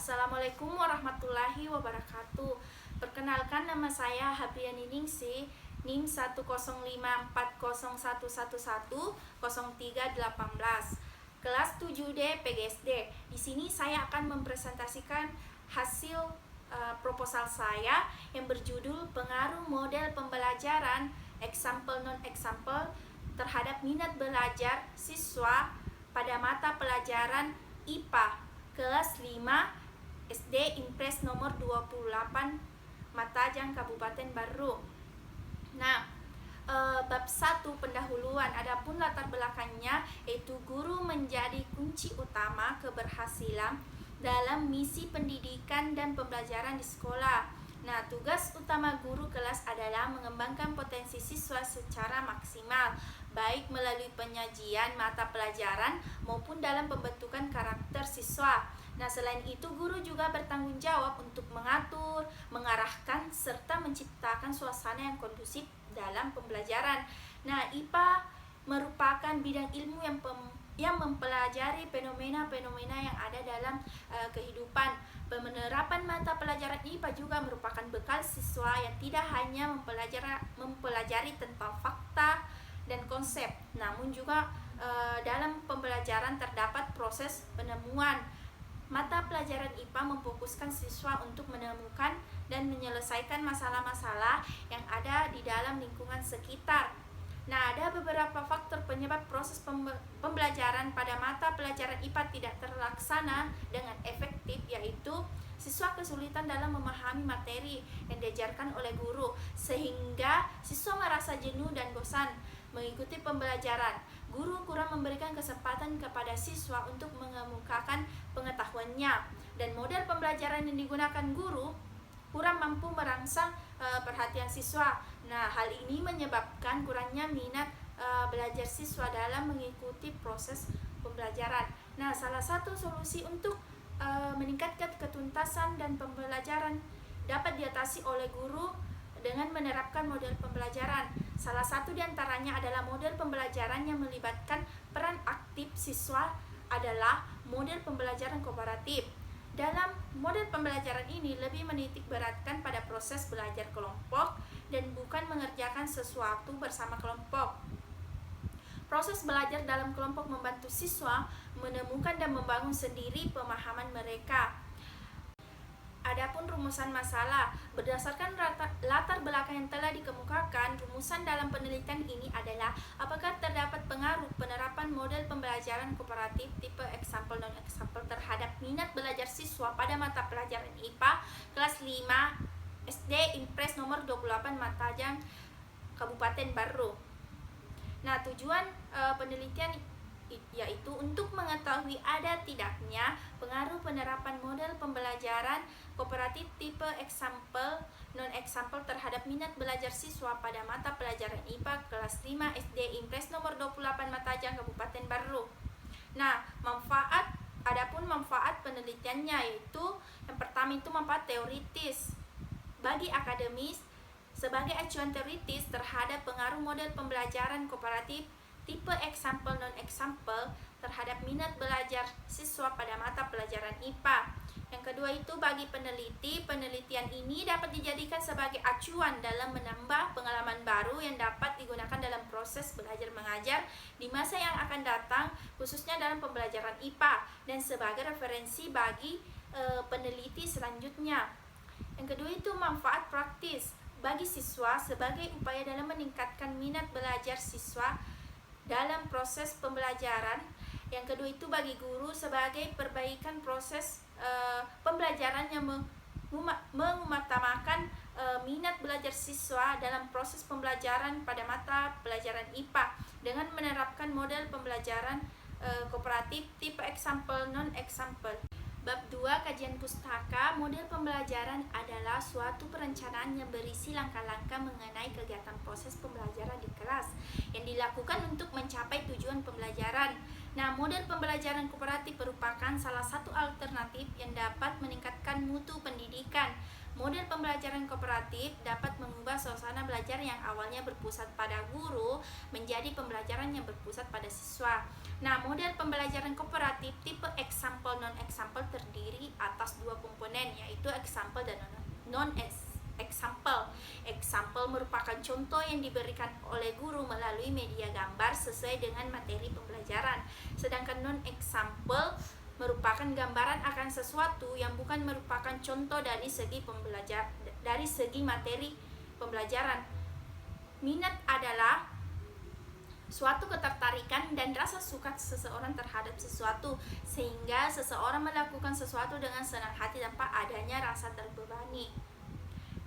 Assalamualaikum warahmatullahi wabarakatuh. Perkenalkan, nama saya Habriani Ningsih, NIM 1054011110318, kelas 7D PGSD. Di sini saya akan mempresentasikan hasil proposal saya yang berjudul pengaruh model pembelajaran example non-example terhadap minat belajar siswa pada mata pelajaran IPA kelas 5 SD Impres nomor 28 Matajang Kabupaten Baru. Nah, bab 1 pendahuluan. Adapun latar belakangnya yaitu guru menjadi kunci utama keberhasilan dalam misi pendidikan dan pembelajaran di sekolah. Nah, tugas utama guru kelas adalah mengembangkan potensi siswa secara maksimal, baik melalui penyajian mata pelajaran maupun dalam pembentukan karakter siswa. Nah, selain itu guru juga bertanggung jawab untuk mengatur, mengarahkan, serta menciptakan suasana yang kondusif dalam pembelajaran. Nah, IPA merupakan bidang ilmu yang mempelajari fenomena-fenomena yang ada dalam kehidupan. Penerapan mata pelajaran IPA juga merupakan bekal siswa yang tidak hanya mempelajari tentang fakta dan konsep, namun juga dalam pembelajaran terdapat proses penemuan. Mata pelajaran IPA memfokuskan siswa untuk menemukan dan menyelesaikan masalah-masalah yang ada di dalam lingkungan sekitar. Nah, ada beberapa faktor penyebab proses pembelajaran pada mata pelajaran IPA tidak terlaksana dengan efektif, yaitu siswa kesulitan dalam memahami materi yang diajarkan oleh guru, sehingga siswa merasa jenuh dan bosan mengikuti pembelajaran. Guru kurang memberikan kesempatan kepada siswa untuk mengemukakan pengetahuannya, dan model pembelajaran yang digunakan guru kurang mampu merangsang perhatian siswa. Nah, hal ini menyebabkan kurangnya minat belajar siswa dalam mengikuti proses pembelajaran. Nah, salah satu solusi untuk meningkatkan ketuntasan dan pembelajaran dapat diatasi oleh guru dengan menerapkan model pembelajaran. Salah satu diantaranya adalah model pembelajaran yang melibatkan peran aktif siswa adalah model pembelajaran kooperatif. Dalam model pembelajaran ini lebih menitik beratkan pada proses belajar kelompok dan bukan mengerjakan sesuatu bersama kelompok. Proses belajar dalam kelompok membantu siswa menemukan dan membangun sendiri pemahaman mereka. Adapun rumusan masalah, berdasarkan latar belakang yang telah dikemukakan, rumusan dalam penelitian ini adalah apakah terdapat pengaruh penerapan model pembelajaran kooperatif tipe example non-example terhadap minat belajar siswa pada mata pelajaran IPA kelas 5 SD Impres nomor 28 Matajang Kabupaten Baru. Nah, tujuan penelitian yaitu untuk mengetahui ada tidaknya pengaruh penerapan model pembelajaran kooperatif tipe example non-example terhadap minat belajar siswa pada mata pelajaran IPA kelas 5 SD Impres nomor 28 Matajang Kabupaten Baru. Nah, adapun manfaat penelitiannya yaitu yang pertama itu manfaat teoritis bagi akademis sebagai acuan teoritis terhadap pengaruh model pembelajaran kooperatif tipe example non-example terhadap minat belajar siswa pada mata pelajaran IPA. Yang kedua itu bagi peneliti, penelitian ini dapat dijadikan sebagai acuan dalam menambah pengalaman baru yang dapat digunakan dalam proses belajar mengajar di masa yang akan datang, khususnya dalam pembelajaran IPA, dan sebagai referensi bagi peneliti selanjutnya. Yang kedua itu manfaat praktis bagi siswa sebagai upaya dalam meningkatkan minat belajar siswa dalam proses pembelajaran. Yang kedua itu bagi guru sebagai perbaikan proses pembelajaran yang mengutamakan minat belajar siswa dalam proses pembelajaran pada mata pelajaran IPA dengan menerapkan model pembelajaran kooperatif tipe example non-example. Bab 2 kajian pustaka. Model pembelajaran adalah suatu perencanaan yang berisi langkah-langkah mengenai kegiatan proses pembelajaran di kelas yang dilakukan untuk mencapai tujuan pembelajaran. Nah, model pembelajaran kooperatif merupakan salah satu alternatif yang dapat meningkatkan mutu pendidikan. Model pembelajaran kooperatif dapat mengubah suasana belajar yang awalnya berpusat pada guru menjadi pembelajaran yang berpusat pada siswa. Nah, model pembelajaran kooperatif tipe example non-example terdiri atas dua komponen, yaitu example dan non-example. Example merupakan contoh yang diberikan oleh guru melalui media gambar sesuai dengan materi pembelajaran. Sedangkan non-example merupakan gambaran akan sesuatu yang bukan merupakan contoh dari segi materi pembelajaran. Minat adalah suatu ketertarikan dan rasa suka seseorang terhadap sesuatu, sehingga seseorang melakukan sesuatu dengan senang hati tanpa adanya rasa terbebani.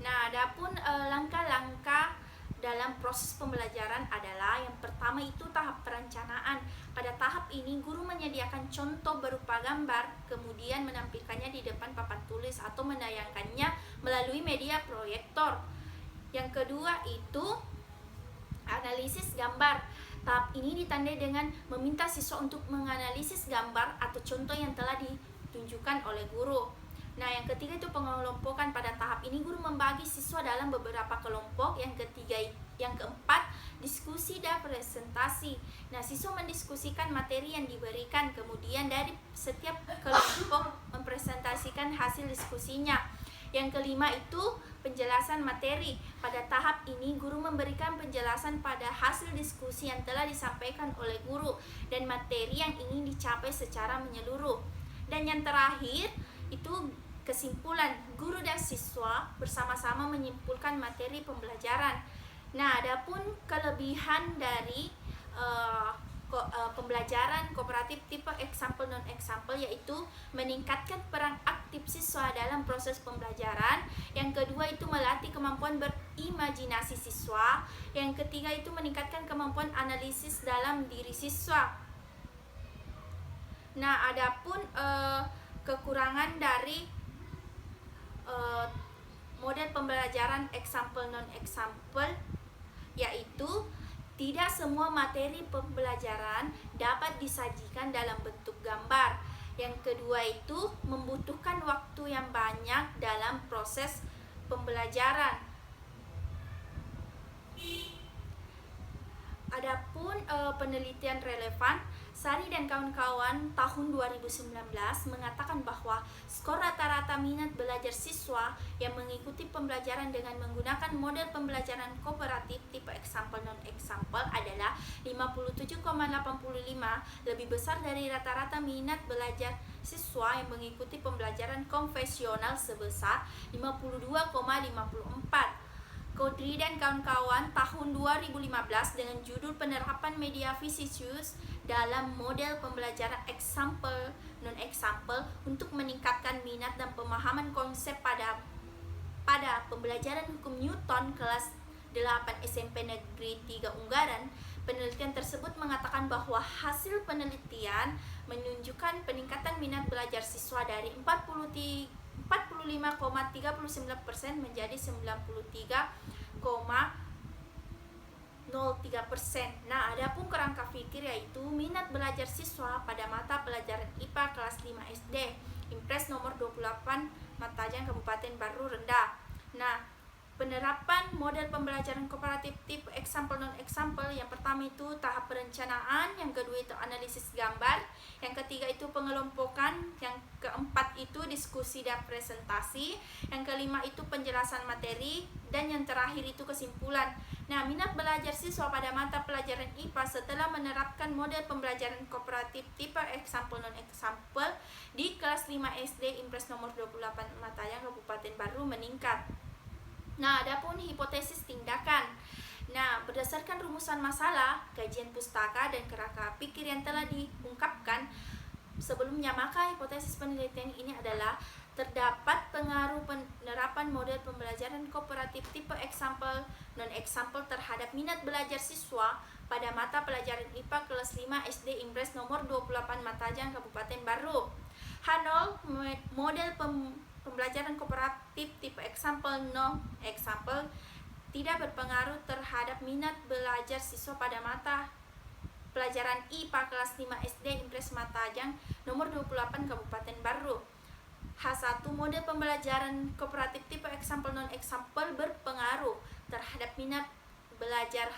Nah, adapun langkah-langkah dalam proses pembelajaran adalah yang pertama itu tahap perencanaan. Pada tahap ini guru menyediakan contoh berupa gambar, kemudian menampilkannya di depan papan tulis atau menayangkannya melalui media proyektor. Yang kedua itu analisis gambar. Tahap ini ditandai dengan meminta siswa untuk menganalisis gambar atau contoh yang telah ditunjukkan oleh guru. Nah, yang ketiga itu pengelompokan. Pada tahap ini guru membagi siswa dalam beberapa kelompok. Yang keempat, diskusi dan presentasi. Nah, siswa mendiskusikan materi yang diberikan, kemudian dari setiap kelompok mempresentasikan hasil diskusinya. Yang kelima itu penjelasan materi. Pada tahap ini guru memberikan penjelasan pada hasil diskusi yang telah disampaikan oleh guru dan materi yang ingin dicapai secara menyeluruh. Dan yang terakhir itu kesimpulan. Guru dan siswa bersama-sama menyimpulkan materi pembelajaran. Nah, adapun kelebihan dari pembelajaran kooperatif tipe example non-example yaitu meningkatkan peran aktif siswa dalam proses pembelajaran. Yang kedua itu melatih kemampuan berimajinasi siswa. Yang ketiga itu meningkatkan kemampuan analisis dalam diri siswa. Nah, adapun kekurangan dari model pembelajaran example non-example yaitu tidak semua materi pembelajaran dapat disajikan dalam bentuk gambar. Yang kedua itu membutuhkan waktu yang banyak dalam proses pembelajaran. Adapun penelitian relevan, Sari dan kawan-kawan tahun 2019 mengatakan bahwa skor rata-rata minat belajar siswa yang mengikuti pembelajaran dengan menggunakan model pembelajaran kooperatif tipe example non-example adalah 57,85, lebih besar dari rata-rata minat belajar siswa yang mengikuti pembelajaran konvensional sebesar 52,54. Kodri dan kawan-kawan tahun 2015 dengan judul penerapan media Visicius dalam model pembelajaran example non-example untuk meningkatkan minat dan pemahaman konsep pada pembelajaran hukum Newton kelas 8 SMP Negeri 3 Ungaran. Penelitian tersebut mengatakan bahwa hasil penelitian menunjukkan peningkatan minat belajar siswa dari 45,39% menjadi 93,03%. Nah, adapun kerangka pikir yaitu minat belajar siswa pada mata pelajaran IPA kelas 5 SD, Impres nomor 28, Matajan, Kabupaten Baru rendah. Nah, penerapan model pembelajaran kooperatif tipe example non-example, yang pertama itu tahap perencanaan, yang kedua itu analisis gambar, yang ketiga itu pengelompokan, yang keempat itu diskusi dan presentasi, yang kelima itu penjelasan materi, dan yang terakhir itu kesimpulan. Nah, minat belajar siswa pada mata pelajaran IPA setelah menerapkan model pembelajaran kooperatif tipe example non-example di kelas 5 SD Impres nomor 28 Matayang Kabupaten Baru meningkat. Nah, adapun hipotesis tindakan. Nah, berdasarkan rumusan masalah, kajian pustaka dan kerangka pikir yang telah diungkapkan sebelumnya, maka hipotesis penelitian ini adalah terdapat pengaruh penerapan model pembelajaran kooperatif tipe example non-example terhadap minat belajar siswa pada mata pelajaran IPA kelas 5 SD Impres nomor 28 Matajang Kabupaten Baru. H0 model pembelajaran kooperatif tipe example non-example tidak berpengaruh terhadap minat belajar siswa pada mata pelajaran IPA kelas 5 SD Impres Matajang nomor 28 Kabupaten Baru. H1 model pembelajaran kooperatif tipe example non-example berpengaruh terhadap minat belajar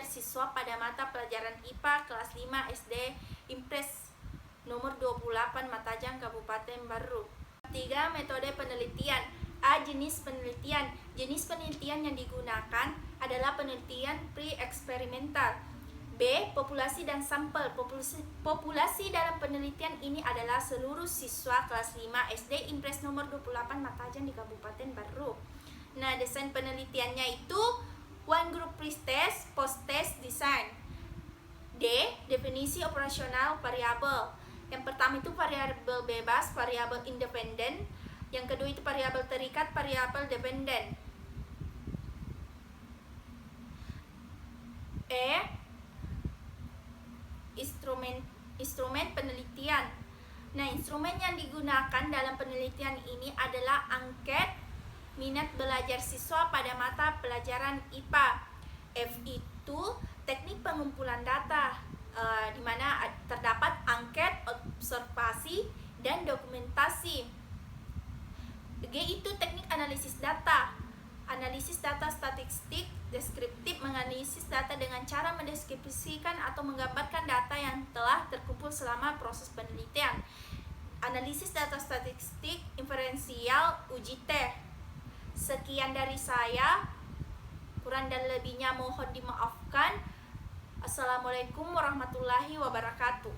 siswa pada mata pelajaran IPA kelas 5 SD Impres nomor 28 Matajang Kabupaten Baru. 3. Metode penelitian. A. Jenis penelitian. Jenis penelitian yang digunakan adalah penelitian pre-eksperimental. B. Populasi dan sampel. Populasi dalam penelitian ini adalah seluruh siswa kelas 5 SD Impres nomor 28 Matajan di Kabupaten Baru. Nah, desain penelitiannya itu one group pre-test, post-test design. D. Definisi operasional variabel. Yang pertama itu variabel bebas, variabel independen. Yang kedua itu variabel terikat, variabel dependen. E. Instrumen penelitian. Nah, instrumen yang digunakan dalam penelitian ini adalah angket minat belajar siswa pada mata pelajaran IPA. F itu teknik pengumpulan data, di mana terdapat angket, observasi, dan dokumentasi. G itu teknik analisis data. Analisis data statistik deskriptif, menganalisis data dengan cara mendeskripsikan atau menggambarkan data yang telah terkumpul selama proses penelitian. Analisis data statistik inferensial, uji T. Sekian dari saya, kurang dan lebihnya mohon dimaafkan. Assalamualaikum warahmatullahi wabarakatuh.